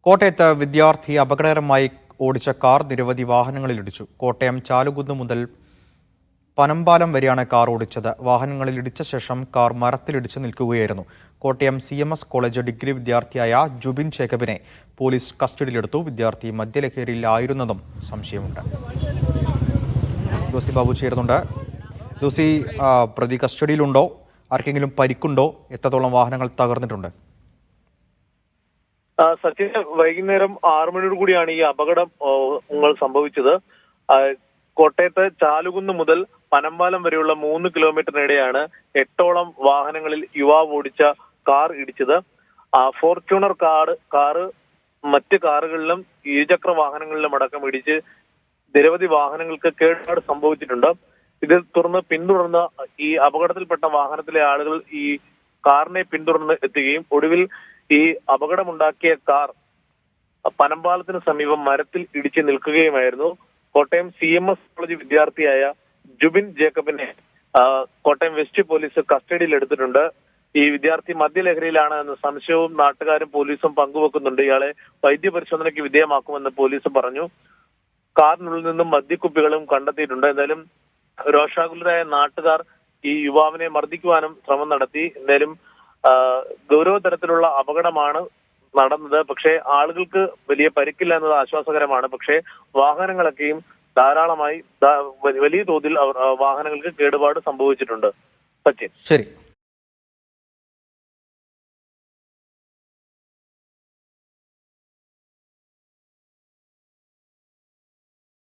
കോട്ടയത്ത് വിദ്യാർത്ഥി അപകടകരമായി ഓടിച്ച കാർ നിരവധി വാഹനങ്ങളിലിടിച്ചു. കോട്ടയം ചാലുകുന്ന് മുതൽ പനമ്പാലം വരെയാണ് കാർ ഓടിച്ചത്. വാഹനങ്ങളിൽ ഇടിച്ച ശേഷം കാർ മരത്തിലിടിച്ച് നിൽക്കുകയായിരുന്നു. കോട്ടയം CMS കോളേജ് ഡിഗ്രി വിദ്യാർത്ഥിയായ ജുബിൻ ജേക്കബിനെ പോലീസ് കസ്റ്റഡിയിലെടുത്തു. വിദ്യാർത്ഥി മദ്യലഹരിയിലായിരുന്നതും സംശയമുണ്ട്. ജോസി ബാബു ചേരുന്നുണ്ട്. ജോസി, പ്രതി കസ്റ്റഡിയിലുണ്ടോ? ആർക്കെങ്കിലും പരിക്കുണ്ടോ? എത്രത്തോളം വാഹനങ്ങൾ തകർന്നിട്ടുണ്ട്? സച്ചിൻ, വൈകുന്നേരം 6 മണിയോട് കൂടിയാണ് ഈ അപകടം സംഭവിച്ചത്. കോട്ടയത്ത് ചാലുകുന്ന് മുതൽ പനമ്പാലം വരെയുള്ള 3 കിലോമീറ്ററിനിടെയാണ് 8ഓളം വാഹനങ്ങളിൽ യുവാവ് ഓടിച്ച കാർ ഇടിച്ചത്. ഫോർച്യൂണർ കാറ് മറ്റ് കാറുകളിലും ഇരുചക്ര വാഹനങ്ങളിലും അടക്കം ഇടിച്ച് നിരവധി വാഹനങ്ങൾക്ക് കേടുപാട് സംഭവിച്ചിട്ടുണ്ട്. ഇതിൽ പിന്തുടർന്ന് ഈ അപകടത്തിൽപ്പെട്ട വാഹനത്തിലെ ആളുകൾ ഈ കാറിനെ പിന്തുടർന്ന് എത്തുകയും ഒടുവിൽ ഈ അപകടമുണ്ടാക്കിയ കാർ പനമ്പാലത്തിന് സമീപം മരത്തിൽ ഇടിച്ച് നിൽക്കുകയുമായിരുന്നു. കോട്ടയം CMS കോളേജ് വിദ്യാർത്ഥിയായ ജുബിൻ ജേക്കബിനെ കോട്ടയം വെസ്റ്റ് പോലീസ് കസ്റ്റഡിയിൽ എടുത്തിട്ടുണ്ട്. ഈ വിദ്യാർത്ഥി മദ്യലഹരിയിലാണ് എന്ന സംശയവും നാട്ടുകാരും പോലീസും പങ്കുവെക്കുന്നുണ്ട്. ഇയാളെ വൈദ്യപരിശോധനയ്ക്ക് വിധേയമാക്കുമെന്ന് പോലീസ് പറഞ്ഞു. കാറിനുള്ളിൽ നിന്നും മദ്യക്കുപ്പികളും കണ്ടെത്തിയിട്ടുണ്ട്. എന്തായാലും രോഷാകുലരായ നാട്ടുകാർ ഈ യുവാവിനെ മർദ്ദിക്കുവാനും ശ്രമം നടത്തി. എന്തായാലും ഗൗരവതരത്തിലുള്ള അപകടമാണ് നടന്നത്. പക്ഷേ ആളുകൾക്ക് വലിയ പരിക്കില്ല എന്നത് ആശ്വാസകരമാണ്. പക്ഷേ വാഹനങ്ങളൊക്കെയും ധാരാളമായി വലിയ തോതിൽ വാഹനങ്ങൾക്ക് കേടുപാട് സംഭവിച്ചിട്ടുണ്ട്. സച്ചിൻ. ശരി.